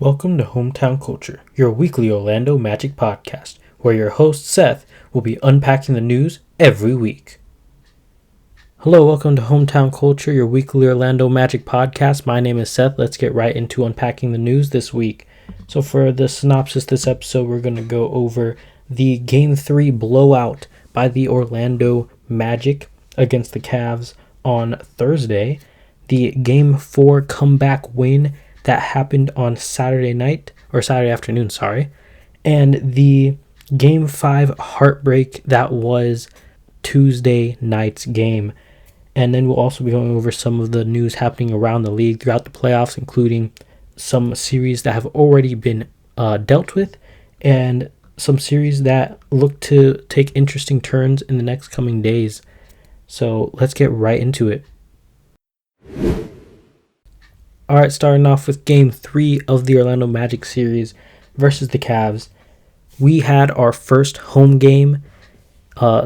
Welcome to Hometown Culture, your weekly Orlando Magic podcast, where your host Seth will be unpacking the news every week. Hello, welcome to Hometown Culture, your weekly Orlando Magic podcast. My name is Seth. Let's get right into unpacking the news this week. So for the synopsis this episode, we're going to go over the Game 3 blowout by the Orlando Magic against the Cavs on Thursday, the Game 4 comeback win that happened on Saturday afternoon, and the Game 5 heartbreak that was Tuesday night's game. And then we'll also be going over some of the news happening around the league throughout the playoffs, including some series that have already been dealt with and some series that look to take interesting turns in the next coming days. So let's get right into it. All right, starting off with Game 3 of the Orlando Magic series versus the Cavs. We had our first home game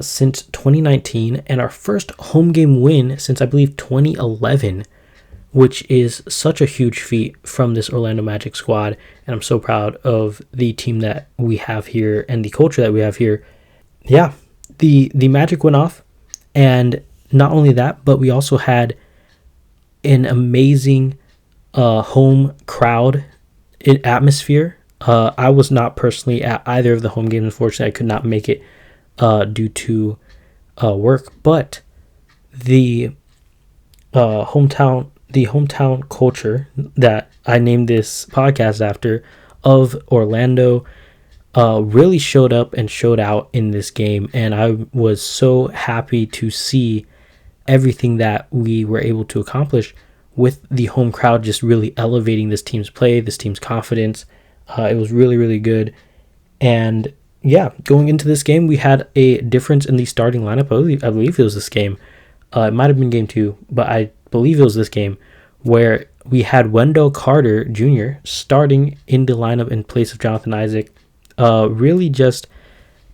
since 2019 and our first home game win since, I believe, 2011, which is such a huge feat from this Orlando Magic squad. And I'm so proud of the team that we have here and the culture that we have here. Yeah, the Magic went off. And not only that, but we also had an amazing home crowd atmosphere. I was not personally at either of the home games. Unfortunately, I could not make it due to work. But the hometown culture that I named this podcast after of Orlando really showed up and showed out in this game, and I was so happy to see everything that we were able to accomplish with the home crowd just really elevating this team's play, this team's confidence. It was really, really good. And yeah, going into this game, we had a difference in the starting lineup. I believe it was this game. It might have been game 2, but I believe it was this game where we had Wendell Carter Jr. starting in the lineup in place of Jonathan Isaac. Really just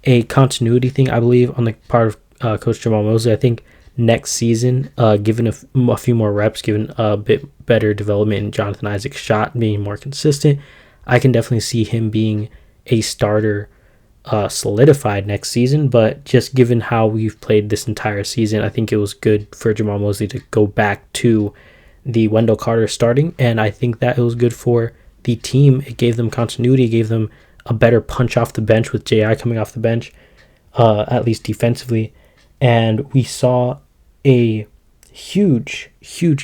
a continuity thing, I believe, on the part of Coach Jamal Mosley. I think next season, given a few more reps, given a bit better development in Jonathan Isaac's shot, being more consistent, I can definitely see him being a starter solidified next season. But just given how we've played this entire season, I think it was good for Jamal Mosley to go back to the Wendell Carter starting, and I think that it was good for the team. It gave them continuity, it gave them a better punch off the bench with J.I. coming off the bench, at least defensively. And we saw a huge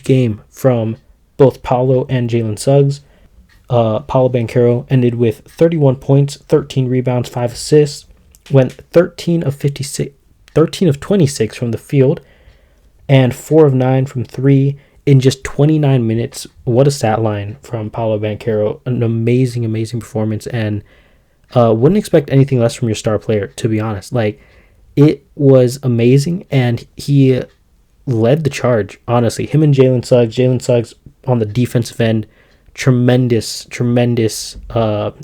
game from both Paolo and Jalen Suggs. Paolo Banchero ended with 31 points, 13 rebounds, 5 assists, went 13 of 26 from the field, and 4 of 9 from 3 in just 29 minutes. What a stat line from Paolo Banchero. An amazing performance, and wouldn't expect anything less from your star player, to be honest. Like, it was amazing, and he led the charge, honestly. Him and Jalen Suggs on the defensive end, tremendous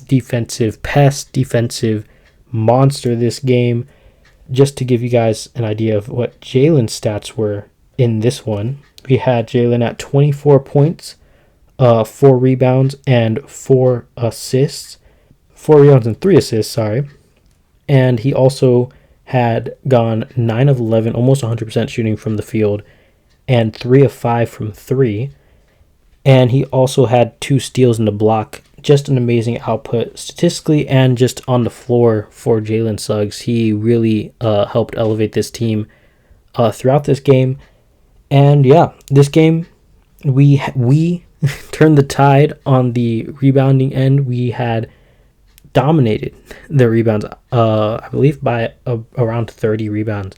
defensive pest, defensive monster this game. Just to give you guys an idea of what Jalen's stats were in this one, we had Jalen at 24 points, 4 rebounds, and 4 assists. 4 rebounds and 3 assists, And he also had gone 9 of 11, almost 100% shooting from the field, and 3 of 5 from 3. And he also had 2 steals and a block. Just an amazing output statistically and just on the floor for Jalen Suggs. He really helped elevate this team throughout this game. And yeah, this game, we turned the tide on the rebounding end. We had dominated the rebounds, I believe by around 30 rebounds.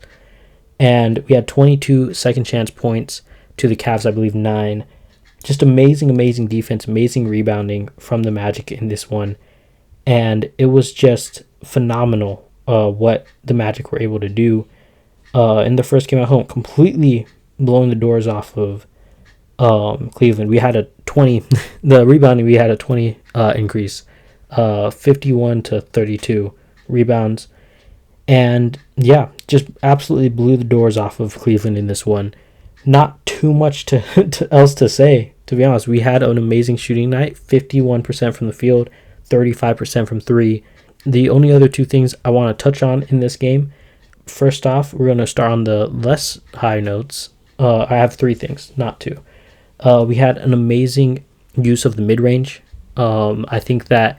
And we had 22 second chance points to the Cavs, I believe 9. Just amazing defense, amazing rebounding from the Magic in this one. And it was just phenomenal what the Magic were able to do in the first game at home, completely blowing the doors off of Cleveland. We had a 20, the rebounding, we had a 20 increase, 51 to 32 rebounds. And yeah, just absolutely blew the doors off of Cleveland in this one. Not too much else to say, to To be honest, we had an amazing shooting night. 51% from the field, 35% from three. The only other two things I want to touch on in this game. First off, we're going to start on the less high notes. I have three things, not two. We had an amazing use of the mid-range. I think that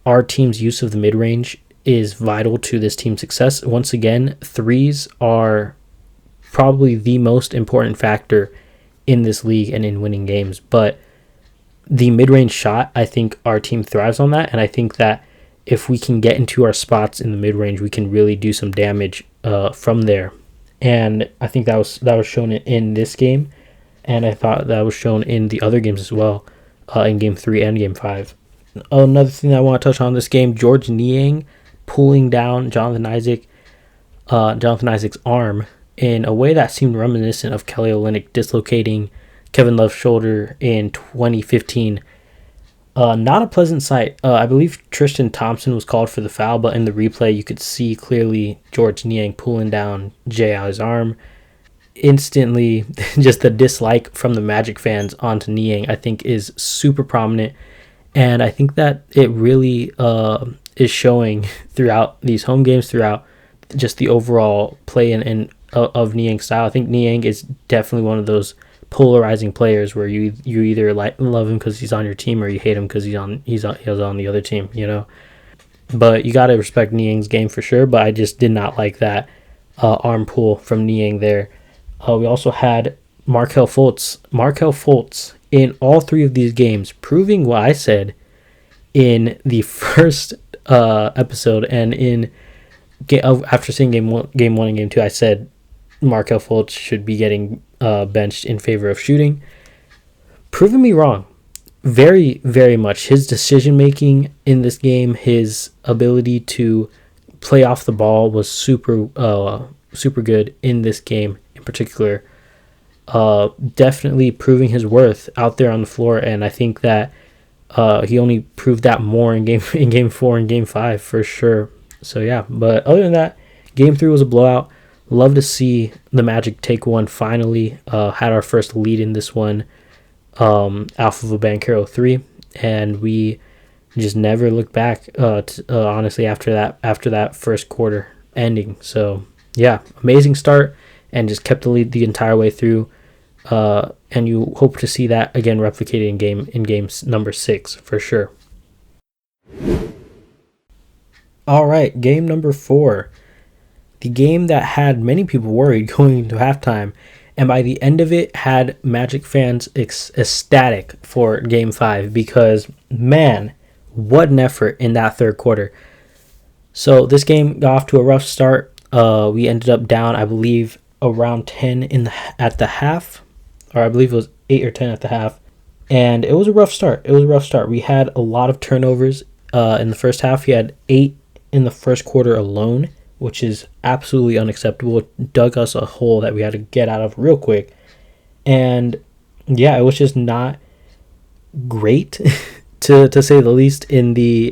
our team's use of the mid-range is vital to this team's success. Once again, threes are probably the most important factor in this league and in winning games. But the mid-range shot, I think our team thrives on that. And I think that if we can get into our spots in the mid-range, we can really do some damage from there. And I think that was shown in this game. And I thought that was shown in the other games as well, in Game 3 and Game 5. Another thing I want to touch on this game, George Niang pulling down Jonathan Isaac's arm in a way that seemed reminiscent of Kelly Olynyk dislocating Kevin Love's shoulder in 2015. Not a pleasant sight. I believe Tristan Thompson was called for the foul, but in the replay you could see clearly George Niang pulling down J.I.'s arm. Instantly, just the dislike from the Magic fans onto Niang, I think, is super prominent. And I think that it really is showing throughout these home games, throughout just the overall play of Niang's style. I think Niang is definitely one of those polarizing players where you either love him because he's on your team or you hate him because he's on the other team, you know. But you got to respect Niang's game for sure. But I just did not like that arm pull from Niang there. We also had Markelle Fultz in all three of these games, proving what I said in the first episode and after seeing game one and game two. I said Markelle Fultz should be getting benched in favor of shooting. Proving me wrong, very, very much. His decision making in this game, his ability to play off the ball was super good in this game in particular. Definitely proving his worth out there on the floor, and I think that he only proved that more in game 4 and game 5 for sure. So yeah, but other than that, game 3 was a blowout. Love to see the Magic take one finally. Had our first lead in this one off of a Banchero 3, and we just never looked back honestly after that first quarter ending. So yeah, amazing start, and just kept the lead the entire way through. And you hope to see that again replicated in game number 6 for sure. All right, game number 4. The game that had many people worried going into halftime, and by the end of it had Magic fans ecstatic for game 5 because, man, what an effort in that third quarter. So this game got off to a rough start. We ended up down, I believe, around 10 at the half, or I believe it was 8 or 10 at the half, and it was a rough start. We had a lot of turnovers in the first half. We had 8 in the first quarter alone, which is absolutely unacceptable. It dug us a hole that we had to get out of real quick. And yeah, it was just not great to say the least in the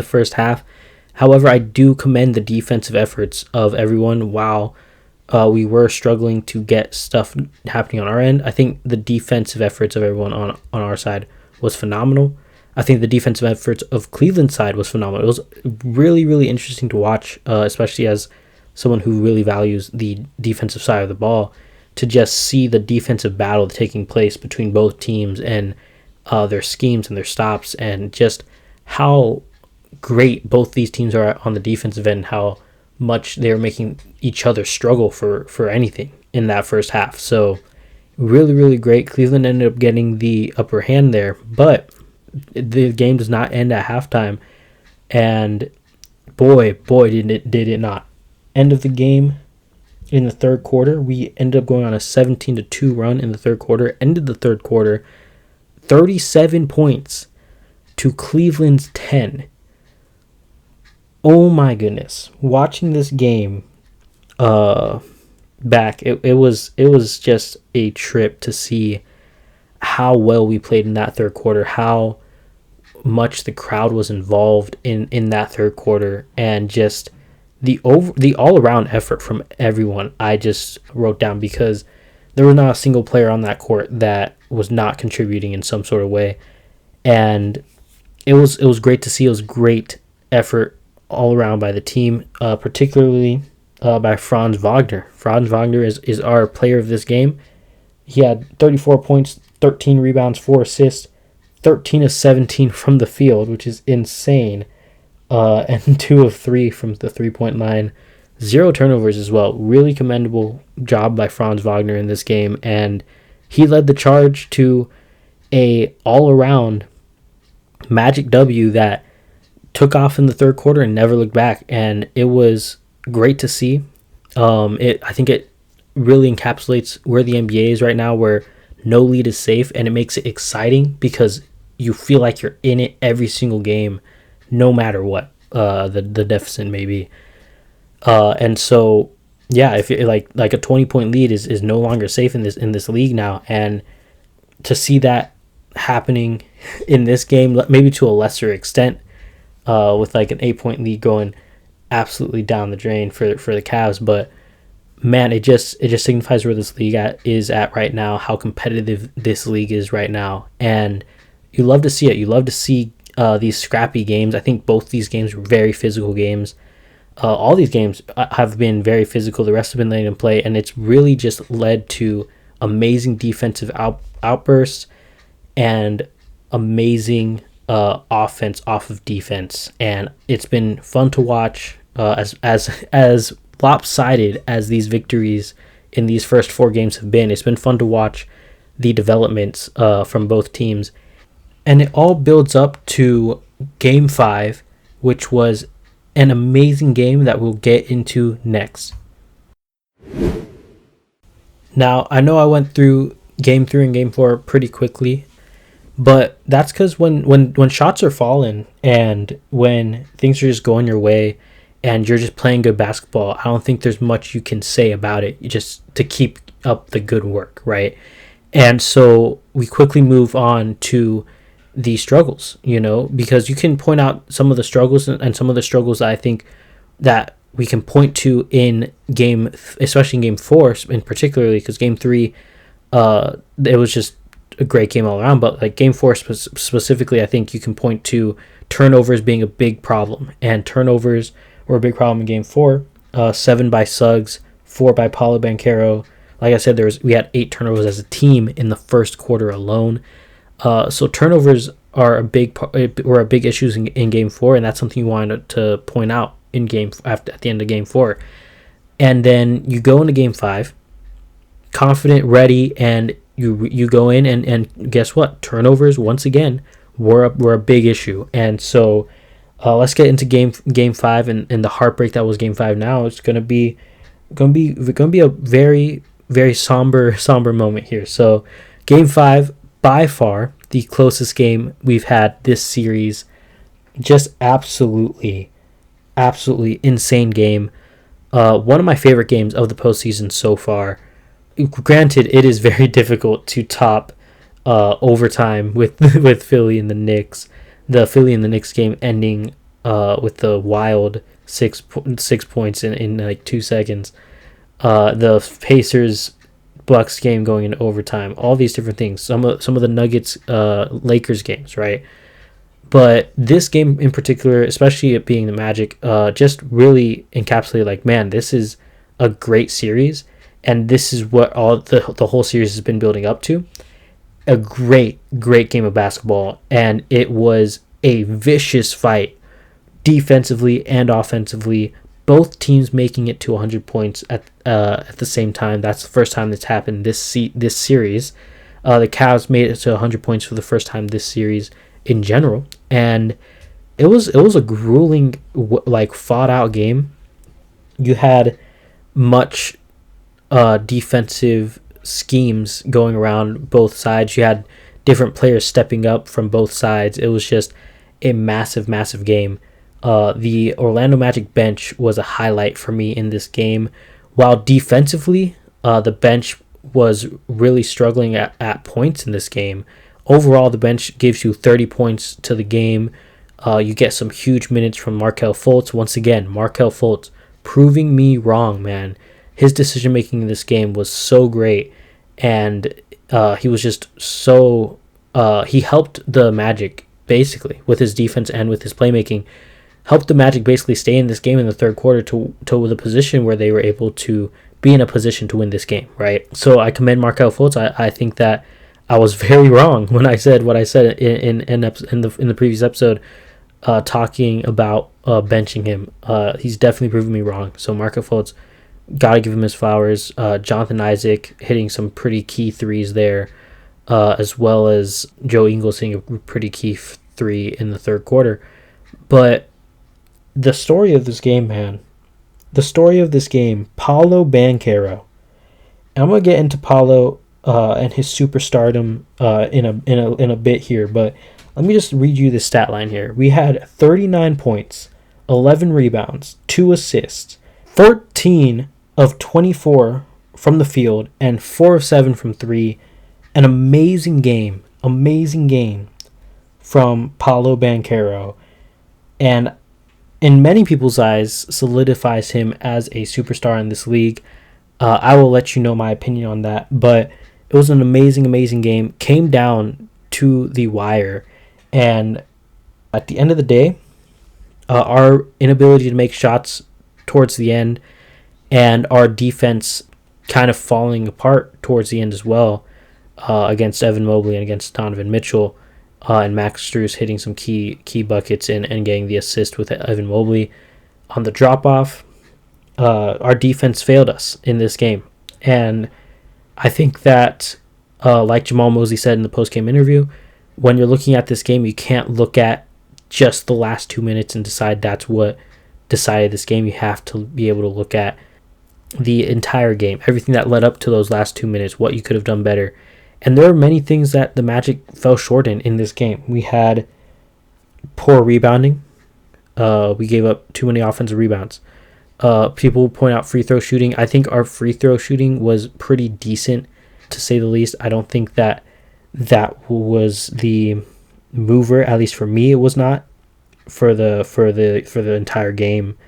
first half. However, I do commend the defensive efforts of everyone while we were struggling to get stuff happening on our end. I think the defensive efforts of everyone on our side was phenomenal. I think the defensive efforts of Cleveland's side was phenomenal. It was really, really interesting to watch, especially as someone who really values the defensive side of the ball, to just see the defensive battle taking place between both teams and their schemes and their stops, and just how great both these teams are on the defensive end, how much they're making each other struggle for anything in that first half. So really, really great. Cleveland ended up getting the upper hand there, but the game does not end at halftime, and boy did it not. End of the game in the third quarter, we ended up going on a 17-2 run in the third quarter. Ended the third quarter 37 points to Cleveland's 10. Oh my goodness. Watching this game back, it was just a trip to see how well we played in that third quarter, how much the crowd was involved in that third quarter, and just the all-around effort from everyone I just wrote down, because there was not a single player on that court that was not contributing in some sort of way. And it was great to see. It was great effort all around by the team, particularly by Franz Wagner. Franz Wagner is our player of this game. He had 34 points, 13 rebounds, 4 assists, 13 of 17 from the field, which is insane, and 2 of 3 from the three-point line. 0 turnovers as well. Really commendable job by Franz Wagner in this game, and he led the charge to a all-around Magic W that took off in the third quarter and never looked back, and it was great to see. I think it really encapsulates where the NBA is right now, where no lead is safe, and it makes it exciting because you feel like you're in it every single game, no matter what the deficit may be. And so, yeah, if it, like a 20-point lead is no longer safe in this league now, and to see that happening in this game, maybe to a lesser extent, with like an 8-point lead going absolutely down the drain for the Cavs, but man, it just signifies where this league is at right now, how competitive this league is right now, and you love to see it. You love to see these scrappy games. I think both these games were very physical games. All these games have been very physical. The rest have been letting them play, and it's really just led to amazing defensive outbursts and amazing offense off of defense. And it's been fun to watch. As lopsided as these victories in these first 4 games have been, it's been fun to watch the developments from both teams. And it all builds up to Game 5, which was an amazing game that we'll get into next. Now, I know I went through Game 3 and Game 4 pretty quickly, but that's because when shots are falling and when things are just going your way and you're just playing good basketball, I don't think there's much you can say about it just to keep up the good work, right? And so we quickly move on to the struggles, because you can point out some of the struggles and some of the struggles that I think that we can point to in especially in Game 4 in particularly, because Game 3, it was just a great game all around, but like Game 4 specifically, I think you can point to turnovers being a big problem, and turnovers were a big problem in Game 4. 7 by Suggs, 4 by Paolo Banchero. Like I said, we had 8 turnovers as a team in the first quarter alone. So turnovers are a big issues in Game 4, and that's something you wanted to point out at the end of Game 4. And then you go into Game 5, confident, ready, and you go in and guess what? Turnovers once again were a big issue. And so let's get into Game 5 and the heartbreak that was Game 5. Now it's gonna be a very, very somber moment here. So Game 5, by far the closest game we've had this series. Just absolutely insane game. One of my favorite games of the postseason so far. Granted, it is very difficult to top overtime with Philly and the Knicks. The Philly and the Knicks game ending with the wild 6 points in like 2 seconds. The Pacers Bucks game going into overtime. All these different things. Some of the Nuggets Lakers games, right? But this game in particular, especially it being the Magic, just really encapsulated like, man, this is a great series, and this is what all the whole series has been building up to. A great game of basketball, and it was a vicious fight defensively and offensively. Both teams making it to 100 points at the same time. That's the first time that's happened this series. The Cavs made it to 100 points for the first time this series in general, and it was a grueling, fought out game. You had much defensive schemes going around both sides. You had different players stepping up from both sides. It was just a massive game. The Orlando Magic bench was a highlight for me in this game. While defensively, the bench was really struggling at points in this game. Overall, the bench gives you 30 points to the game. You get some huge minutes from Markelle Fultz. Once again, Markelle Fultz proving me wrong, man. His decision-making in this game was so great. and he was just so he helped the Magic basically with his defense and with his playmaking, helped the Magic basically stay in this game in the third quarter to the position where they were able to be in a position to win this game, right? So I commend Markelle Fultz. I think that I was very wrong when I said what I said in the previous episode, talking about benching him. He's definitely proven me wrong. So Markelle Fultz, gotta give him his flowers. Jonathan Isaac hitting some pretty key threes there, as well as Joe Ingles hitting a pretty key three in the third quarter. But the story of this game, man, Paolo Banchero. And I'm gonna get into Paolo and his superstardom in a bit here, but let me just read you the stat line here. We had 39 points, 11 rebounds, 2 assists, 14 of 24 from the field, and 4 of 7 from 3. An amazing game from Paolo Banchero, and in many people's eyes solidifies him as a superstar in this league. I will let you know my opinion on that, but it was an amazing game. Came down to the wire, and at the end of the day, our inability to make shots towards the end and our defense kind of falling apart towards the end as well, against Evan Mobley and against Donovan Mitchell, and Max Strus hitting some key buckets and getting the assist with Evan Mobley on the drop-off. Our defense failed us in this game. And I think that, like Jamal Mosley said in the post-game interview, when you're looking at this game, you can't look at just the last 2 minutes and decide that's what decided this game. You have to be able to look at the entire game, everything that led up to those last 2 minutes, what you could have done better. And there are many things that the Magic fell short in this game. We had poor rebounding. We gave up too many offensive rebounds. People point out free throw shooting. I think our free throw shooting was pretty decent, to say the least. I don't think that was the mover. At least for me, it was not for the entire game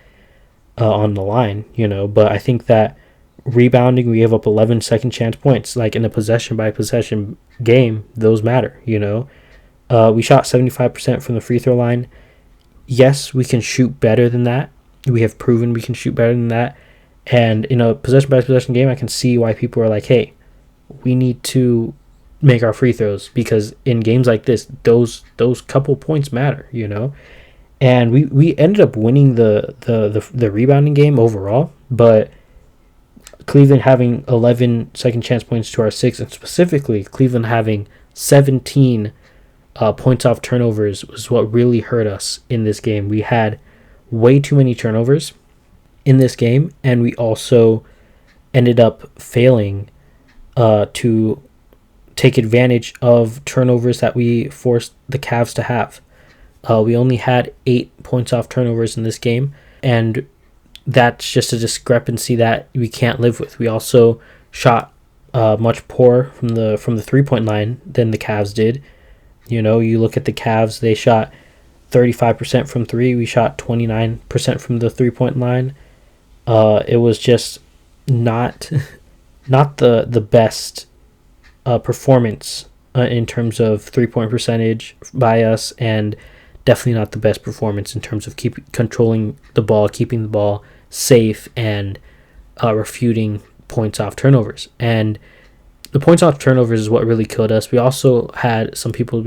on the line. But I think that rebounding, we gave up 11 second chance points. Like in a possession by possession game, those matter. We shot 75% from the free throw line. Yes, we can shoot better than that. We have proven we can shoot better than that. And in a possession by possession game, I can see why people are like, hey, we need to make our free throws, because in games like this, those couple points matter, And we ended up winning the rebounding game overall, but Cleveland having 11 second chance points to our 6, and specifically Cleveland having 17 points off turnovers was what really hurt us in this game. We had way too many turnovers in this game, and we also ended up failing to take advantage of turnovers that we forced the Cavs to have. We only had 8 points off turnovers in this game, and that's just a discrepancy that we can't live with. We also shot much poorer from the 3-point line than the Cavs did. You look at the Cavs, they shot 35% from 3. We shot 29% from the 3-point line. It was just not the best performance in terms of 3-point percentage by us, and definitely not the best performance in terms of controlling the ball, keeping the ball safe, and refuting points off turnovers. And the points off turnovers is what really killed us. We also had some people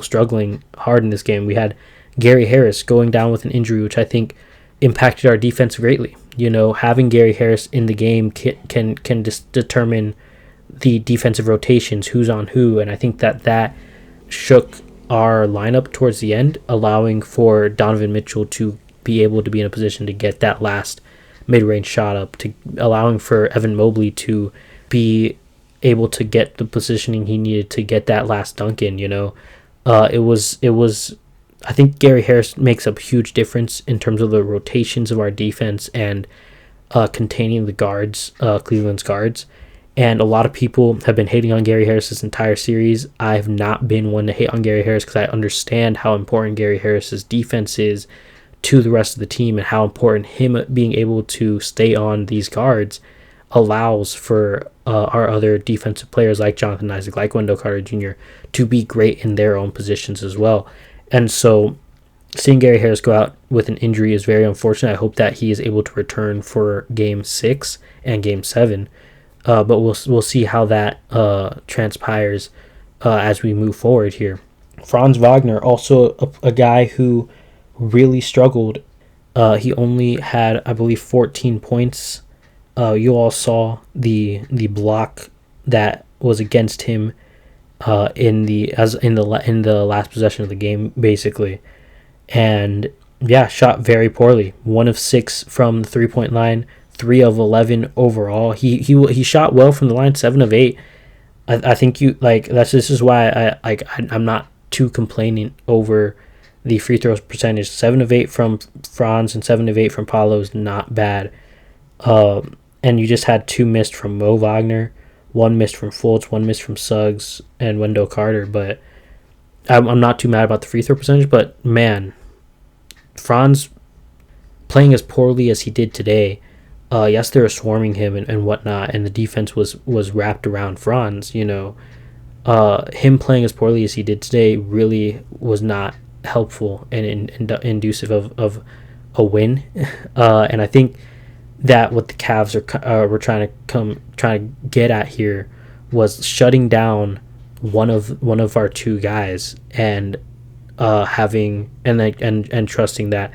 struggling hard in this game. We had Gary Harris going down with an injury, which I think impacted our defense greatly. Having Gary Harris in the game can determine the defensive rotations, who's on who, and I think that shook our lineup towards the end, allowing for Donovan Mitchell to be able to be in a position to get that last mid-range shot up, to allowing for Evan Mobley to be able to get the positioning he needed to get that last dunk in. It was I think Gary Harris makes a huge difference in terms of the rotations of our defense and containing the guards, Cleveland's guards. And a lot of people have been hating on Gary Harris this entire series. I have not been one to hate on Gary Harris, because I understand how important Gary Harris's defense is to the rest of the team, and how important him being able to stay on these guards allows for our other defensive players like Jonathan Isaac, like Wendell Carter Jr., to be great in their own positions as well. And so seeing Gary Harris go out with an injury is very unfortunate. I hope that he is able to return for Game 6 and Game 7. But we'll see how that transpires as we move forward here. Franz Wagner, also a guy who really struggled. He only had, I believe, 14 points. You all saw the block that was against him in the last possession of the game, basically, and yeah, shot very poorly. 1 of 6 from the 3-point line, 3 of 11 overall. He shot well from the line, 7 of 8. I think you like this is why I'm not too complaining over the free throws percentage. 7 of 8 from Franz and 7 of 8 from Paolo is not bad. And you just had 2 missed from Mo Wagner, 1 missed from Fultz, 1 missed from Suggs and Wendell Carter. But I'm not too mad about the free throw percentage. But man, Franz playing as poorly as he did today. Yes, they were swarming him and whatnot, and the defense was wrapped around Franz. Him playing as poorly as he did today really was not helpful and inducive of a win. And I think that what the Cavs were trying to get at here was shutting down one of our 2 guys and having and trusting that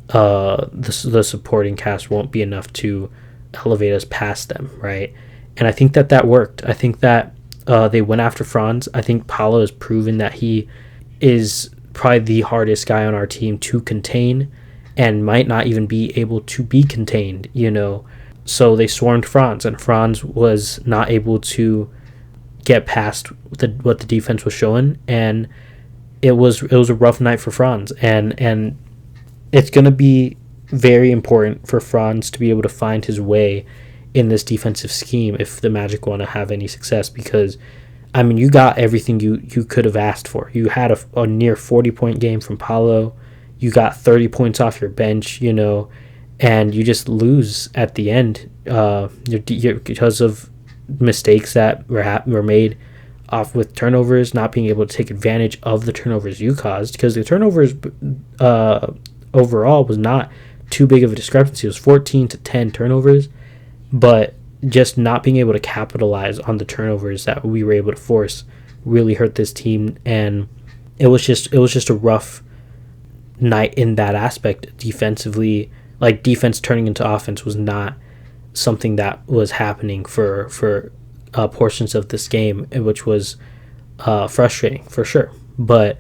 the supporting cast won't be enough to elevate us past them, right? And I think that worked. I think that they went after Franz. I think Paolo has proven that he is probably the hardest guy on our team to contain and might not even be able to be contained, So they swarmed Franz, and Franz was not able to get past what the defense was showing, and it was a rough night for Franz. And it's going to be very important for Franz to be able to find his way in this defensive scheme if the Magic want to have any success, because, I mean, you got everything you could have asked for. You had a near 40-point game from Paolo. You got 30 points off your bench, and you just lose at the end because of mistakes that were made off with turnovers, not being able to take advantage of the turnovers you caused, because the turnovers overall was not too big of a discrepancy. It was 14 to 10 turnovers, but just not being able to capitalize on the turnovers that we were able to force really hurt this team, and it was just a rough night in that aspect defensively. Like, defense turning into offense was not something that was happening for portions of this game, which was frustrating for sure. But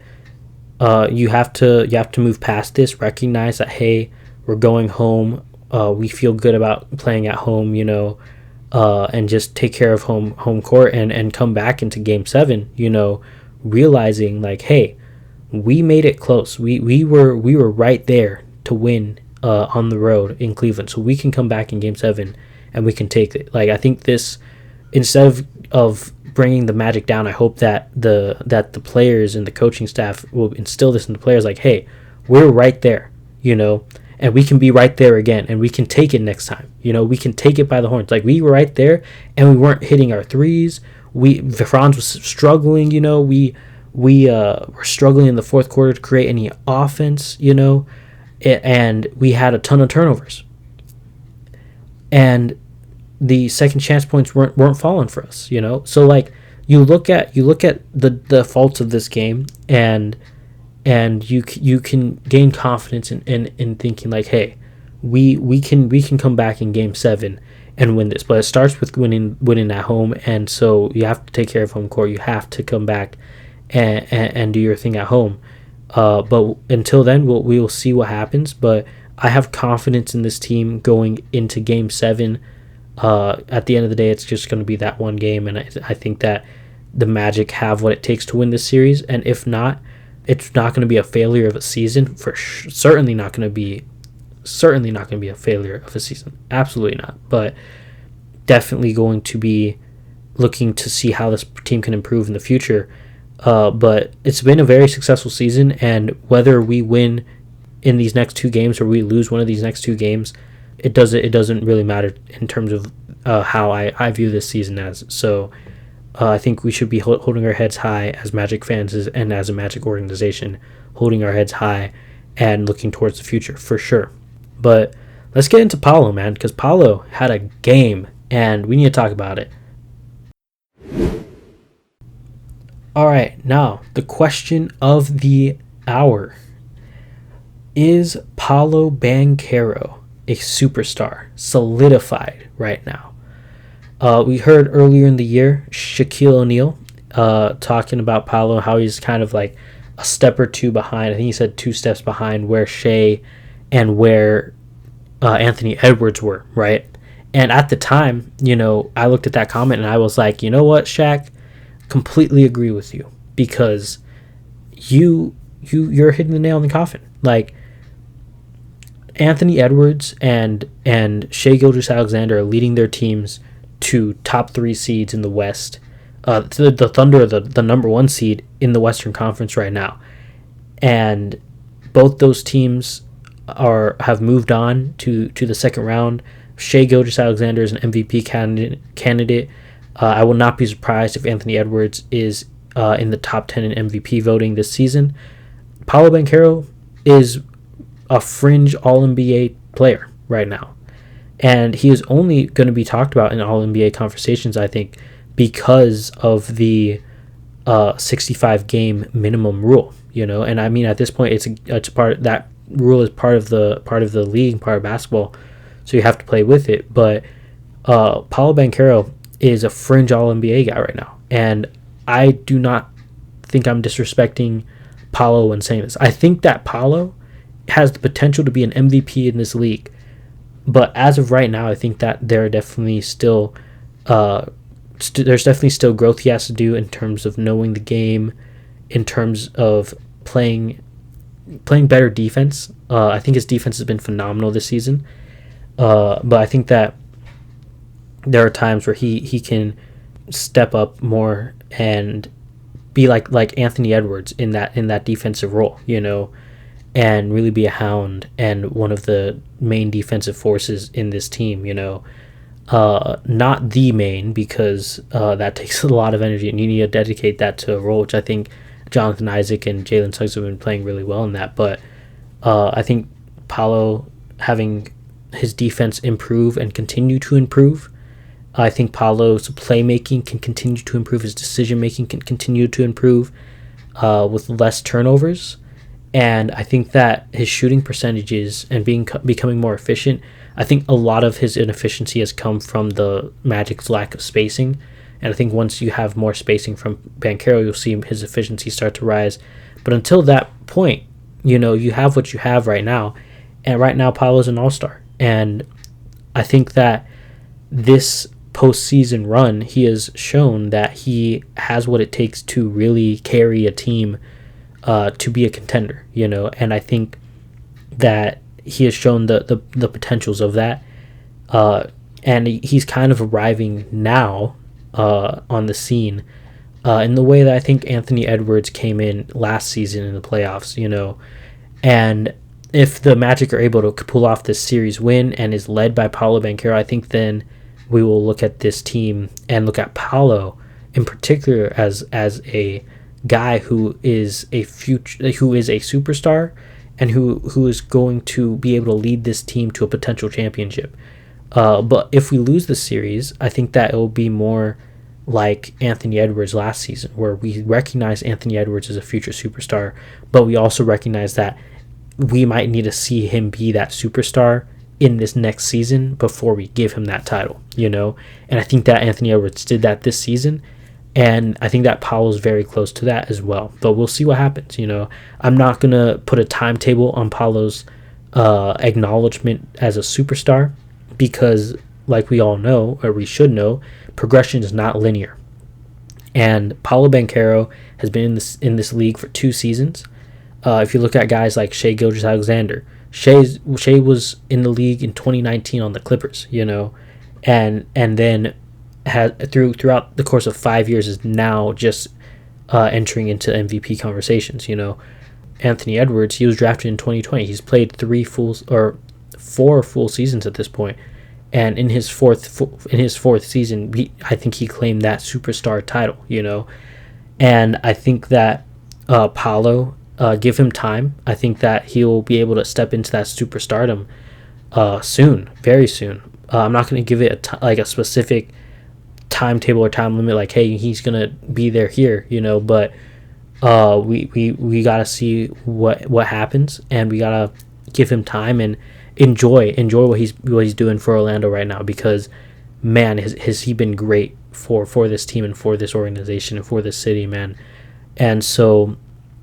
you have to move past this, recognize that, hey, we're going home, we feel good about playing at home, and just take care of home court and come back into Game 7, realizing like, hey, we made it close. We were right there to win on the road in Cleveland, so we can come back in Game 7 and we can take it. Like, I think this, instead of bringing the Magic down, I hope that the players and the coaching staff will instill this in the players, like, hey, we're right there, and we can be right there again, and we can take it next time. We can take it by the horns. Like, we were right there, and we weren't hitting our threes. Franz was struggling. We were struggling in the fourth quarter to create any offense. And we had a ton of turnovers, and the second chance points weren't falling for us. So like, you look at the faults of this game, and you can gain confidence in thinking like, hey, we can come back in Game 7 and win this. But it starts with winning at home, and so you have to take care of home court. You have to come back and do your thing at home. But until then, we will see what happens. But I have confidence in this team going into Game 7. At the end of the day, it's just going to be that one game, and I think that the Magic have what it takes to win this series. And if not, it's not going to be a failure of a season. Certainly not going to be a failure of a season. Absolutely not. But definitely going to be looking to see how this team can improve in the future. But it's been a very successful season, and whether we win in these next 2 games or we lose one of these next 2 games, it doesn't really matter in terms of how I view this season as. So I think we should be holding our heads high as Magic fans and as a Magic organization, holding our heads high and looking towards the future for sure. But let's get into Paolo, man, because Paolo had a game and we need to talk about it. All right, now the question of the hour. Is Paolo Banchero a superstar, solidified right now? We heard earlier in the year Shaquille O'Neal talking about Paolo, how he's kind of like a step or two behind. I think he said 2 steps behind where Shea and where Anthony Edwards were, right? And at the time, I looked at that comment and I was like, you know what, Shaq? Completely agree with you, because you're hitting the nail in the coffin. Like, Anthony Edwards and Shai Gilgeous-Alexander are leading their teams to top 3 seeds in the West. The Thunder are the number 1 seed in the Western Conference right now, and both those teams have moved on to the second round. Shai Gilgeous-Alexander is an MVP candidate. I will not be surprised if Anthony Edwards is in the top 10 in MVP voting this season. Paolo Banchero is a fringe All-NBA player right now, and he is only going to be talked about in All-NBA conversations, I think, because of the 65 game minimum rule. And I mean, at this point, it's part that rule is part of the league, part of basketball, so you have to play with it. But Paolo Banchero is a fringe All-NBA guy right now, and I do not think I'm disrespecting Paolo when saying this. I think that Paolo has the potential to be an MVP in this league, but as of right now, I think that there are definitely still there's definitely still growth he has to do in terms of knowing the game, in terms of playing better defense. I think his defense has been phenomenal this season, but I think that there are times where he can step up more and be like Anthony Edwards in that defensive role, and really be a hound and one of the main defensive forces in this team. Not the main, because that takes a lot of energy and you need to dedicate that to a role, which I think Jonathan Isaac and Jalen Suggs have been playing really well in that. But I think Paolo having his defense improve and continue to improve. I think Paolo's playmaking can continue to improve. His decision-making can continue to improve with less turnovers. And I think that his shooting percentages and becoming more efficient, I think a lot of his inefficiency has come from the Magic's lack of spacing. And I think once you have more spacing from Banchero, you'll see his efficiency start to rise. But until that point, you have what you have right now. And right now, Paolo's an all-star. And I think that this postseason run, he has shown that he has what it takes to really carry a team to be a contender, and I think that he has shown the potentials of that, and he's kind of arriving now on the scene in the way that I think Anthony Edwards came in last season in the playoffs, and if the Magic are able to pull off this series win and is led by Paolo Banchero, I think then we will look at this team and look at Paolo in particular as a guy who is a superstar and who is going to be able to lead this team to a potential championship. But if we lose the series, I think that it will be more like Anthony Edwards last season, where we recognize Anthony Edwards as a future superstar, but we also recognize that we might need to see him be that superstar in this next season before we give him that title, And I think that Anthony Edwards did that this season, and I think that Paolo's very close to that as well. But we'll see what happens, I'm not going to put a timetable on Paolo's acknowledgement as a superstar, because like we all know, or we should know, progression is not linear. And Paolo Banchero has been in this league for 2 seasons. If you look at guys like Shai Gilgeous-Alexander, Shai was in the league in 2019 on the Clippers, and then had throughout the course of 5 years is now just entering into MVP conversations. Anthony Edwards, he was drafted in 2020. He's played 4 full seasons at this point, and in his fourth season, I think he claimed that superstar title. And I think that Paolo, give him time. I think that he'll be able to step into that superstardom soon, very soon. I'm not going to give it a specific timetable or time limit, like, hey, he's going to be there here, but we got to see what happens, and we got to give him time and enjoy what he's doing for Orlando right now, because man, has he been great for this team and for this organization and for this city, man. And so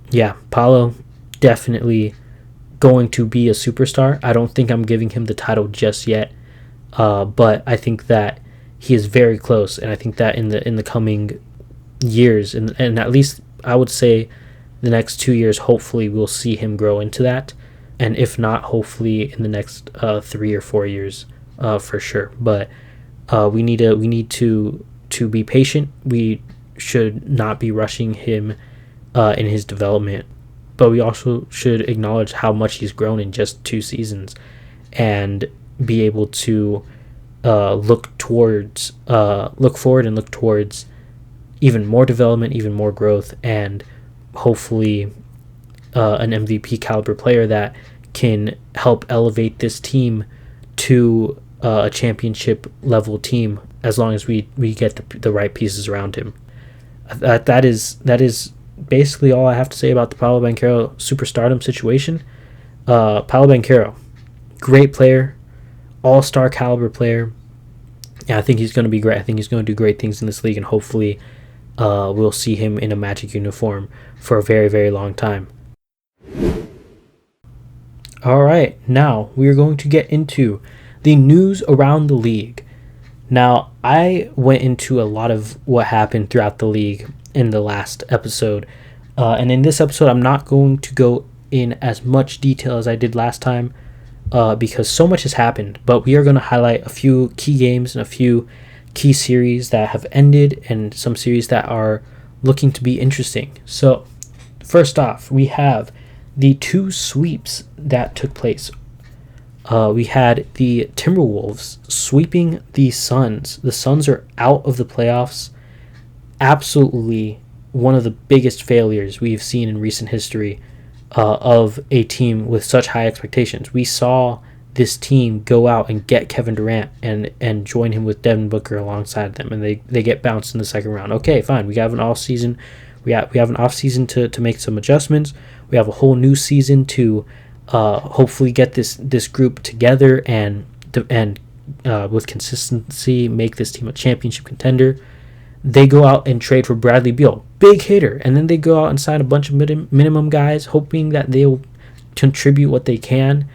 yeah, Paolo definitely going to be a superstar. I don't think I'm giving him the title just yet, but I think that he is very close, and I think that in the coming years, and at least I would say the next 2 years, hopefully we'll see him grow into that, and if not, hopefully in the next 3 or 4 years, for sure. But we need to be patient. We should not be rushing him in his development, but we also should acknowledge how much he's grown in just 2 seasons, and be able to look forward and look towards even more development, even more growth, and hopefully an MVP caliber player that can help elevate this team to a championship level team, as long as we get the right pieces around him. That is basically all I have to say about the Paolo Banchero superstardom situation. Paolo Banchero, great player, all-star caliber player. Yeah, I think he's going to be great. I think he's going to do great things in this league, and hopefully we'll see him in a Magic uniform for a very, very long time. All right, now we are going to get into the news around the league. Now, I went into a lot of what happened throughout the league in the last episode, and in this episode, I'm not going to go in as much detail as I did last time, because so much has happened, but we are going to highlight a few key games and a few key series that have ended, and some series that are looking to be interesting. So first off, we have the 2 sweeps that took place. We had the Timberwolves sweeping the Suns. The Suns are out of the playoffs. Absolutely one of the biggest failures we've seen in recent history of a team with such high expectations. We saw this team go out and get Kevin Durant and join him with Devin Booker alongside them, and they get bounced in the second round. Okay, fine. We have an off season. We have an off season to make some adjustments. We have a whole new season to hopefully get this group together and with consistency make this team a championship contender. They go out and trade for Bradley Beal, big hitter, and then they go out and sign a bunch of minimum guys, hoping that they'll contribute what they can.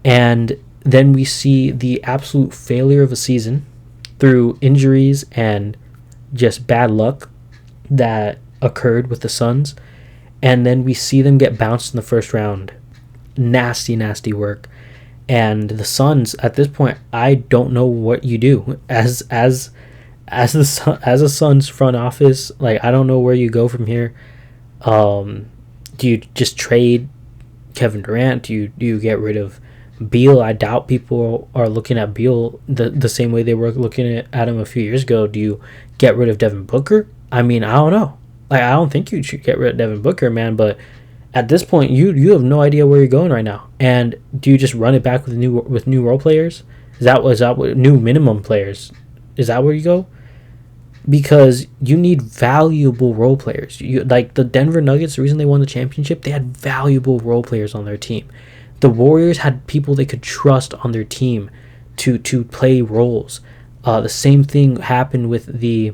And then we see the absolute failure of a season through injuries and just bad luck that occurred with the Suns. And then we see them get bounced in the first round. Nasty, nasty work. And the Suns, at this point, I don't know what you do as a Suns front office. Like, I don't know where you go from here. Do you just trade Kevin Durant? Do you get rid of Beal? I doubt people are looking at Beal the same way they were looking at him a few years ago. Do you get rid of Devin Booker? I mean, I don't know. Like, I don't think you should get rid of Devin Booker, man. But at this point, you have no idea where you're going right now. And do you just run it back with new role players? Is that what new minimum players? Is that where you go? Because you need valuable role players. Like the Denver Nuggets, the reason they won the championship, they had valuable role players on their team. The Warriors had people they could trust on their team to play roles. The same thing happened with the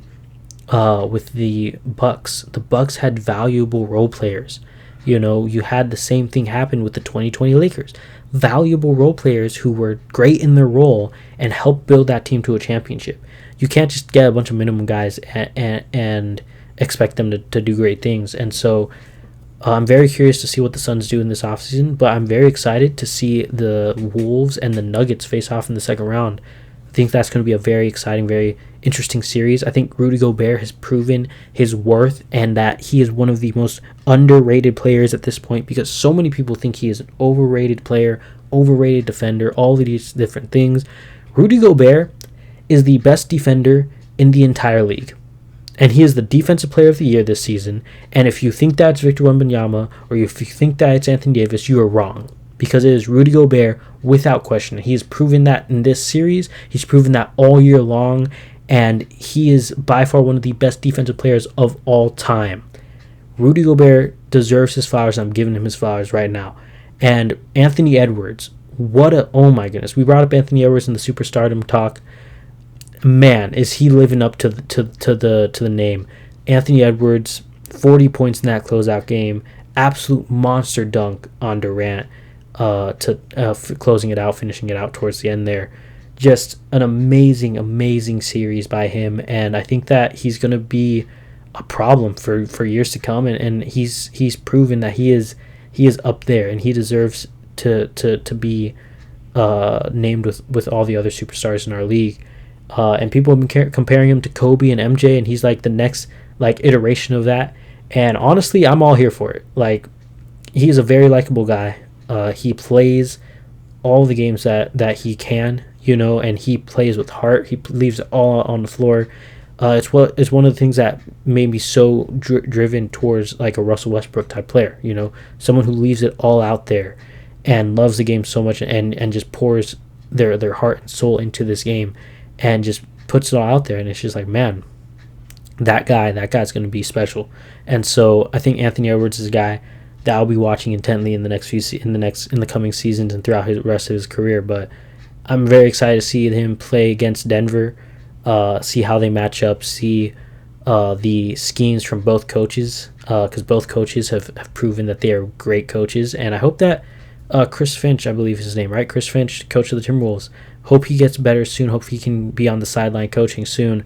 Bucks. The Bucks had valuable role players. You had the same thing happen with the 2020 Lakers. Valuable role players who were great in their role and helped build that team to a championship. You can't just get a bunch of minimum guys and expect them to do great things. And so I'm very curious to see what the Suns do in this offseason, but I'm very excited to see the Wolves and the Nuggets face off in the second round. I think that's going to be a very exciting, very interesting series. I think Rudy Gobert has proven his worth and that he is one of the most underrated players at this point, because so many people think he is an overrated player, overrated defender, all of these different things. Rudy Gobert is the best defender in the entire league. And he is the defensive player of the year this season. And if you think that's Victor Wembanyama or if you think that it's Anthony Davis, you are wrong. Because it is Rudy Gobert without question. He has proven that in this series. He's proven that all year long. And he is by far one of the best defensive players of all time. Rudy Gobert deserves his flowers. I'm giving him his flowers right now. And Anthony Edwards, oh my goodness. We brought up Anthony Edwards in the superstardom talk. Man, is he living up to the name. Anthony Edwards, 40 points in that closeout game. Absolute monster dunk on Durant closing it out, finishing it out towards the end there. Just an amazing series by him, and I think that he's going to be a problem for years to come, and he's proven that he is up there, and he deserves to be named with all the other superstars in our league. And people have been comparing him to Kobe and MJ, and he's like the next iteration of that. And honestly, I'm all here for it. Like, he's a very likable guy. He plays all the games that he can, and he plays with heart. He leaves it all on the floor. It's one of the things that made me so driven towards like a Russell Westbrook type player. Someone who leaves it all out there and loves the game so much and just pours their heart and soul into this game. And just puts it all out there, and it's just like, man, that guy's going to be special. And so I think Anthony Edwards is a guy that I'll be watching intently in the coming seasons and throughout his rest of his career. But I'm very excited to see him play against Denver, see how they match up, see the schemes from both coaches, because both coaches have proven that they are great coaches. And I hope that Chris Finch, I believe is his name, right? Chris Finch, coach of the Timberwolves. Hope he gets better soon. Hope he can be on the sideline coaching soon,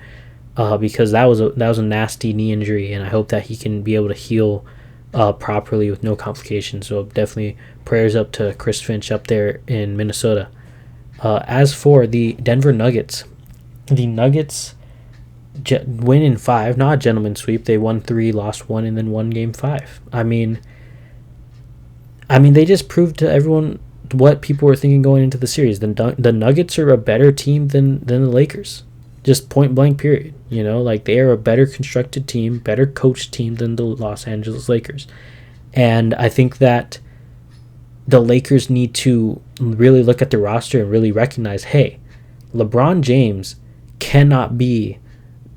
because that was a nasty knee injury, and I hope that he can be able to heal properly with no complications. So definitely prayers up to Chris Finch up there in Minnesota. As for the Denver Nuggets, win in 5, not a gentleman's sweep. They won 3, lost 1, and then won game 5. I mean, they just proved to everyone what people were thinking going into the series. The Nuggets are a better team than the Lakers. Just point blank period. They are a better constructed team, better coached team than the Los Angeles Lakers. And I think that the Lakers need to really look at the roster and really recognize, hey, LeBron James cannot be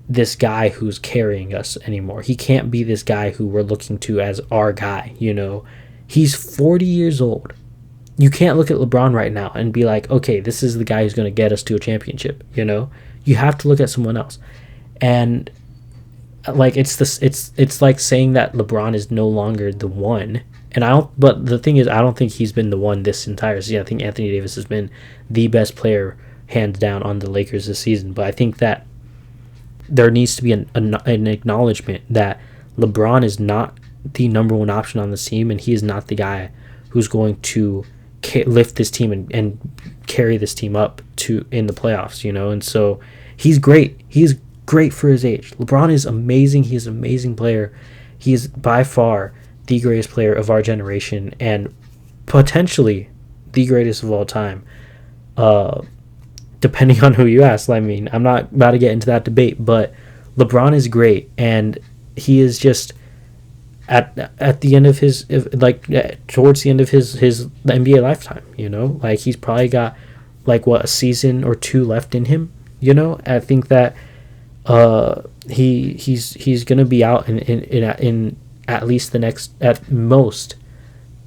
this guy who's carrying us anymore. He can't be this guy who we're looking to as our guy. He's 40 years old. You can't look at LeBron right now and be like, okay, this is the guy who's going to get us to a championship. You have to look at someone else. And it's like saying that LeBron is no longer the one. But the thing is, I don't think he's been the one this entire season. I think Anthony Davis has been the best player hands down on the Lakers this season. But I think that there needs to be an acknowledgement that LeBron is not the number one option on the team, and he is not the guy who's going to lift this team and carry this team up to in the playoffs, and so he's great. He's great for his age. LeBron is amazing. He's an amazing player. He is by far the greatest player of our generation and potentially the greatest of all time, depending on who you ask. I mean, I'm not about to get into that debate, but LeBron is great, and he is just at the end of his towards the end of his NBA lifetime. He's probably got a season or 2 left in him. I think that he's gonna be out in at least the next, at most,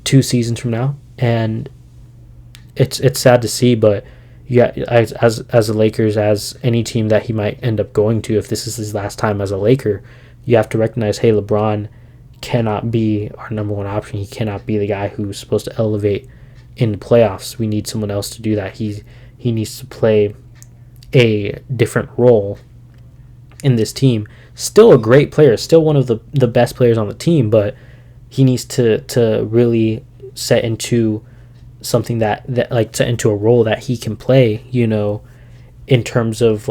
2 seasons from now, and it's sad to see, but yeah, as the Lakers, as any team that he might end up going to, if this is his last time as a Laker, you have to recognize, hey, LeBron cannot be our number one option. He cannot be the guy who's supposed to elevate in the playoffs. We need someone else to do that. He needs to play a different role in this team. Still a great player, still one of the best players on the team, but he needs to really set into something that set into a role that he can play, in terms of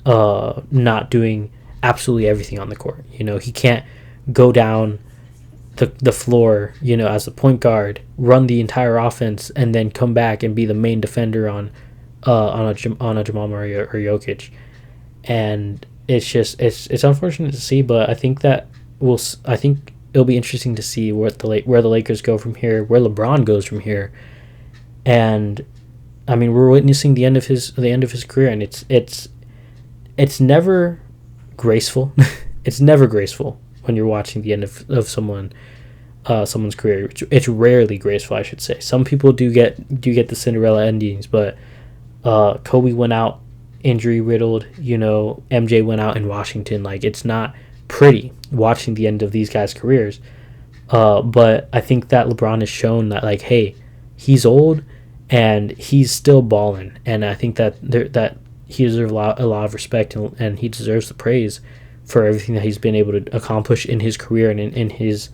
not doing absolutely everything on the court. He can't go down the floor, as a point guard, run the entire offense, and then come back and be the main defender on on a Jamal Murray or Jokic, and it's unfortunate to see, but I think that I think it'll be interesting to see where the Lakers go from here, where LeBron goes from here, and I mean we're witnessing the end of his career, and it's never graceful. It's never graceful when you're watching the end of someone's career. It's rarely graceful, I should say. Some people do get the Cinderella endings, but Kobe went out injury riddled. MJ went out in Washington. Like, it's not pretty watching the end of these guys' careers. But I think that LeBron has shown that, like, hey, he's old and he's still balling, and I think that he deserves a lot of respect, and he deserves the praise for everything that he's been able to accomplish in his career and in his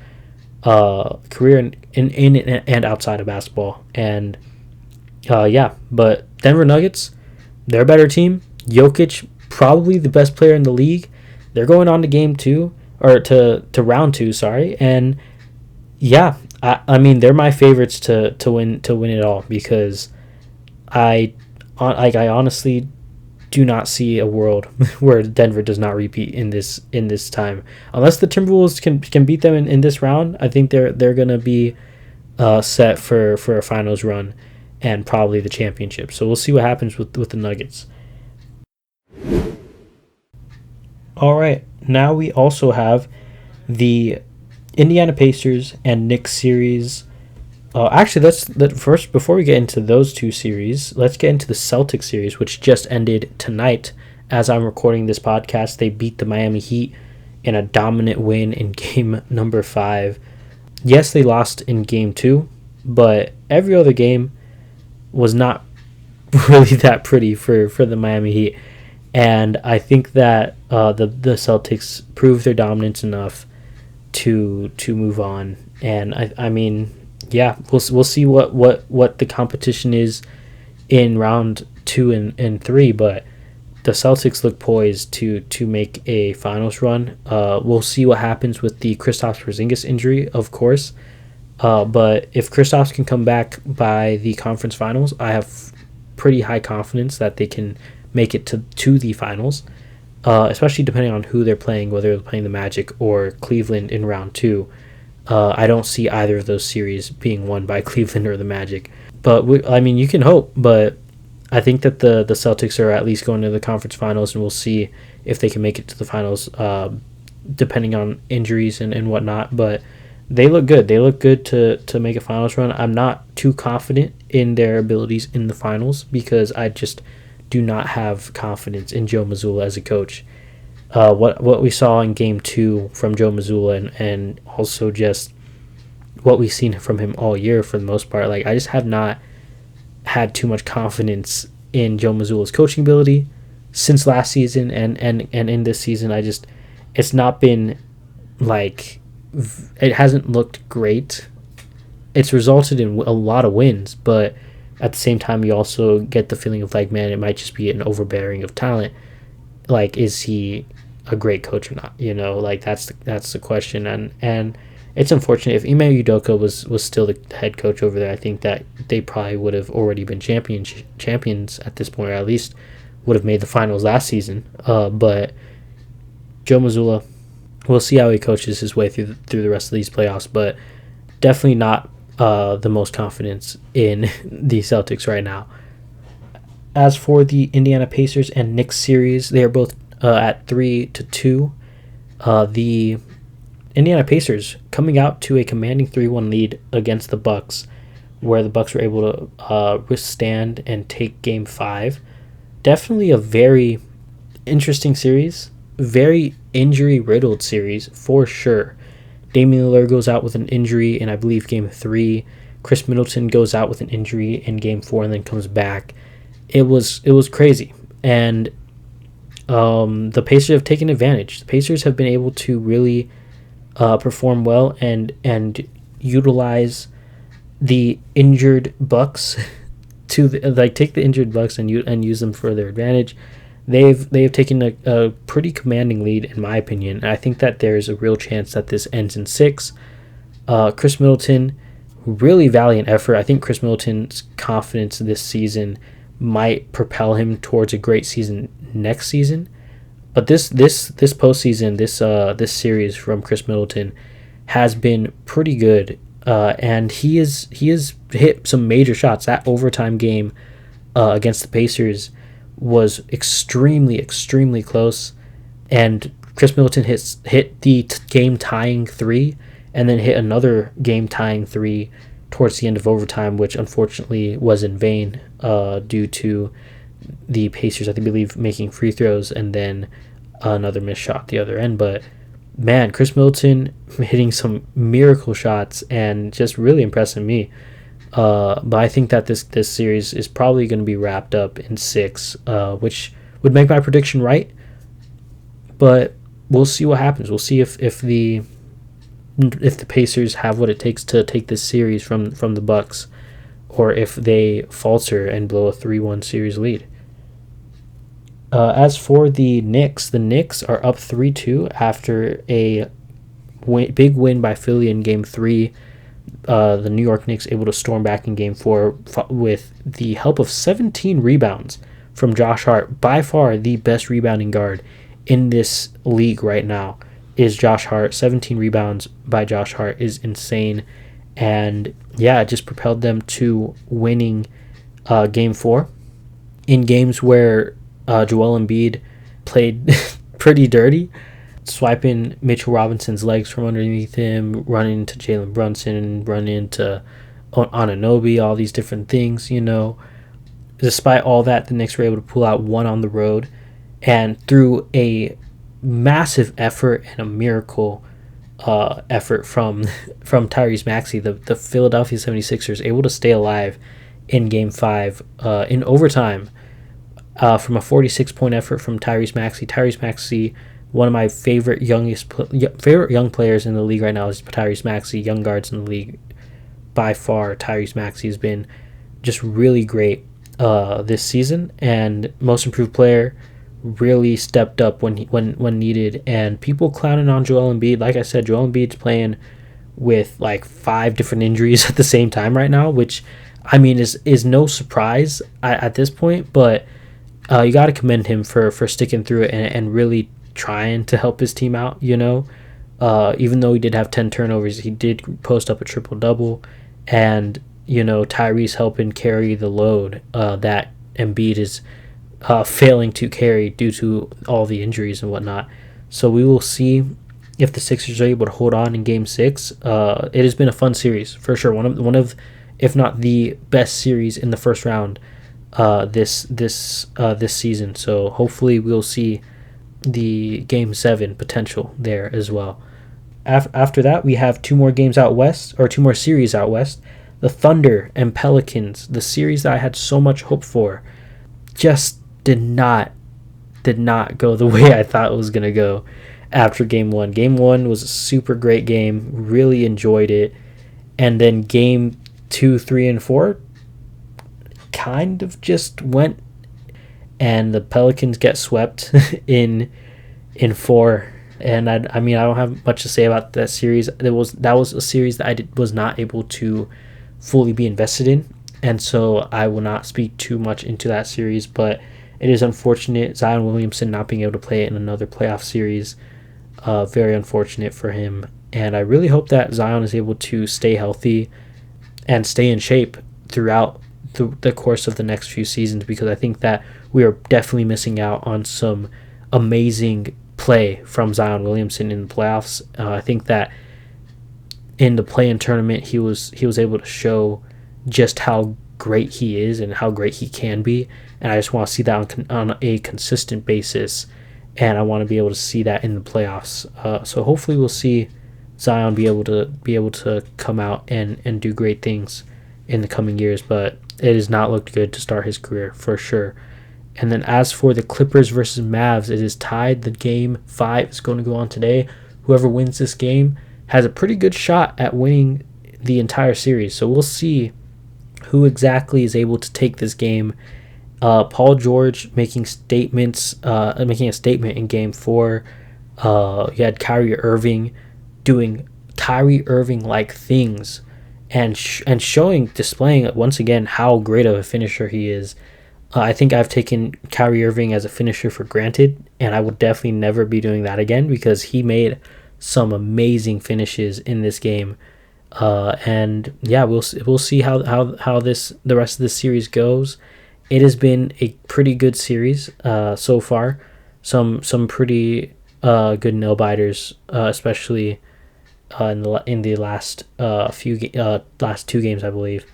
career in and outside of basketball. And but Denver Nuggets, they're a better team. Jokic, probably the best player in the league. They're going on to game 2 or to round 2, sorry. And yeah, I mean they're my favorites to win it all, because I honestly do not see a world where Denver does not repeat in this time, unless the Timberwolves can beat them in this round. I think they're gonna be set for a finals run and probably the championship. So we'll see what happens with the Nuggets. All right, now we also have the Indiana Pacers and Knicks series. Actually, let's first, before we get into those two series, let's get into the Celtics series, which just ended tonight. As I'm recording this podcast, they beat the Miami Heat in a dominant win in game number 5. Yes, they lost in game 2, but every other game was not really that pretty for the Miami Heat. And I think that the Celtics proved their dominance enough to move on. And I mean, yeah, we'll see what the competition is in round 2 and 3, but the Celtics look poised to make a finals run. We'll see what happens with the Kristaps Porzingis injury, of course. But if Kristaps can come back by the conference finals, I have pretty high confidence that they can make it to the finals, especially depending on who they're playing, whether they're playing the Magic or Cleveland in round 2. I don't see either of those series being won by Cleveland or the Magic. But, I mean, you can hope, but I think that the Celtics are at least going to the conference finals, and we'll see if they can make it to the finals, depending on injuries and whatnot. But they look good. They look good to make a finals run. I'm not too confident in their abilities in the finals, because I just do not have confidence in Joe Mazzulla as a coach. What we saw in game 2 from Joe Mazzulla and also just what we've seen from him all year for the most part, like, I just have not had too much confidence in Joe Mazzulla's coaching ability since last season and in this season. It's not been like, it hasn't looked great. It's resulted in a lot of wins, but at the same time you also get the feeling of, like, man, it might just be an overbearing of talent. Like, is he a great coach or not? Like, that's the question. And it's unfortunate. If Ime Udoka was still the head coach over there, I think that they probably would have already been champions at this point, or at least would have made the finals last season. But Joe Mazzulla, we'll see how he coaches his way through the rest of these playoffs, but definitely not the most confidence in the Celtics right now. As for the Indiana Pacers and Knicks series, they are both at 3-2. The Indiana Pacers coming out to a commanding 3-1 lead against the Bucks, where the Bucks were able to withstand and take Game 5. Definitely a very interesting series, very injury-riddled series for sure. Damian Lillard goes out with an injury in, I believe, Game 3. Chris Middleton goes out with an injury in Game 4 and then comes back. It was crazy, and the Pacers have taken advantage. The Pacers have been able to really perform well and utilize the injured Bucks to take the injured Bucks and use them for their advantage. They've taken a pretty commanding lead, in my opinion, and I think that there's a real chance that this ends in 6. Chris Middleton, really valiant effort. I think Chris Middleton's confidence this season might propel him towards a great season next season. But this postseason, this series from Chris Middleton has been pretty good, and he has hit some major shots. That overtime game against the Pacers was extremely close, and Chris Middleton hit the game tying three, and then hit another game tying three towards the end of overtime, which unfortunately was in vain due to the Pacers, I believe, making free throws and then another missed shot at the other end. But man, Chris Middleton hitting some miracle shots and just really impressing me. But I think that this series is probably going to be wrapped up in 6, which would make my prediction right. But we'll see what happens. We'll see if the Pacers have what it takes to take this series from the Bucks, or if they falter and blow a 3-1 series lead. As for the Knicks are up 3-2 after a big win by Philly in Game 3. The New York Knicks able to storm back in Game 4 with the help of 17 rebounds from Josh Hart. By far the best rebounding guard in this league right now is Josh Hart. 17 rebounds by Josh Hart is insane. And yeah, it just propelled them to winning Game 4. In games where Joel Embiid played pretty dirty, swiping Mitchell Robinson's legs from underneath him, running into Jalen Brunson, running into Anunoby, all these different things, Despite all that, the Knicks were able to pull out one on the road, and through a massive effort and a miracle effort from Tyrese Maxey, the Philadelphia 76ers able to stay alive in Game 5 in overtime from a 46-point effort from Tyrese Maxey. Tyrese Maxey, one of my favorite young players in the league right now is Tyrese Maxey. Young guards in the league, by far, Tyrese Maxey has been just really great this season, and most improved player really stepped up when needed. And people clowning on Joel Embiid, like I said, Joel Embiid's playing with like 5 different injuries at the same time right now, which I mean is no surprise at this point, but you got to commend him for sticking through it and really trying to help his team out, even though he did have 10 turnovers, he did post up a triple-double, and, Tyrese helping carry the load that Embiid is failing to carry due to all the injuries and whatnot. So we will see if the Sixers are able to hold on in Game 6. It has been a fun series, for sure. One of, if not the best series in the first round this season. So hopefully we'll see the Game 7 potential there as well. After that, we have 2 more games out west, or 2 more series out west. The Thunder and Pelicans, the series that I had so much hope for, just did not go the way I thought it was going to go after Game 1. Game 1 was a super great game, really enjoyed it. And then Game 2, 3, and 4 kind of just went, and the Pelicans get swept in 4. And I mean, I don't have much to say about that series. That was a series that I was not able to fully be invested in, and so I will not speak too much into that series. But it is unfortunate, Zion Williamson not being able to play it in another playoff series. Very unfortunate for him, and I really hope that Zion is able to stay healthy and stay in shape throughout the course of the next few seasons, because I think that we are definitely missing out on some amazing play from Zion Williamson in the playoffs. I think that in the play-in tournament, he was able to show just how great he is and how great he can be, and I just want to see that on a consistent basis, and I want to be able to see that in the playoffs. So hopefully we'll see Zion be able to come out and do great things in the coming years, but it has not looked good to start his career for sure. And then as for the Clippers versus Mavs, it is tied. The Game 5 is going to go on today. Whoever wins this game has a pretty good shot at winning the entire series. So we'll see who exactly is able to take this game. Paul George making a statement in Game 4. You had Kyrie Irving doing Kyrie Irving-like things and displaying once again how great of a finisher he is. I think I've taken Kyrie Irving as a finisher for granted, and I will definitely never be doing that again because he made some amazing finishes in this game. And yeah, we'll see how this the rest of this series goes. It has been a pretty good series so far. Some pretty good nail biters, especially in the last two games, I believe.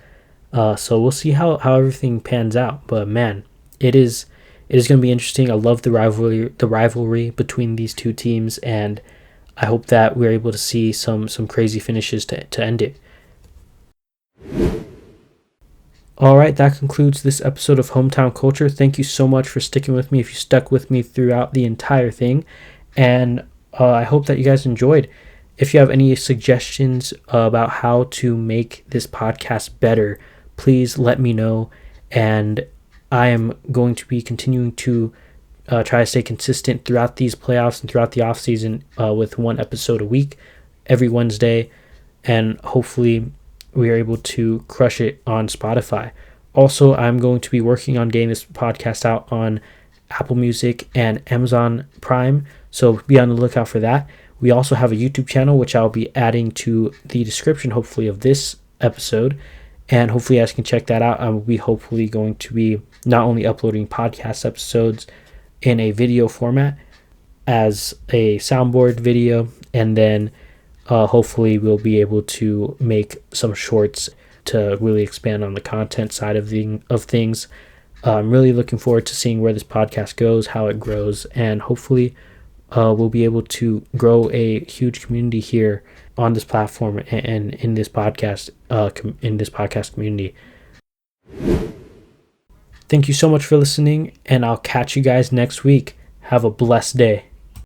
So we'll see how everything pans out. But man, it is going to be interesting. I love the rivalry between these two teams, and I hope that we're able to see some crazy finishes to end it. All right, that concludes this episode of Hometown Culture. Thank you so much for sticking with me. If you stuck with me throughout the entire thing, and I hope that you guys enjoyed. If you have any suggestions about how to make this podcast better, please let me know. And I am going to be continuing to try to stay consistent throughout these playoffs and throughout the offseason with one episode a week every Wednesday. And hopefully we are able to crush it on Spotify. Also, I'm going to be working on getting this podcast out on Apple Music and Amazon Prime, so be on the lookout for that. We also have a YouTube channel, which I'll be adding to the description, hopefully, of this episode. And hopefully you guys can check that out. I will be hopefully going to be not only uploading podcast episodes in a video format as a soundboard video, and then hopefully we'll be able to make some shorts to really expand on the content side of things. I'm really looking forward to seeing where this podcast goes, how it grows, and hopefully we'll be able to grow a huge community here on this platform and in this podcast community. Thank you so much for listening, and I'll catch you guys next week. Have a blessed day.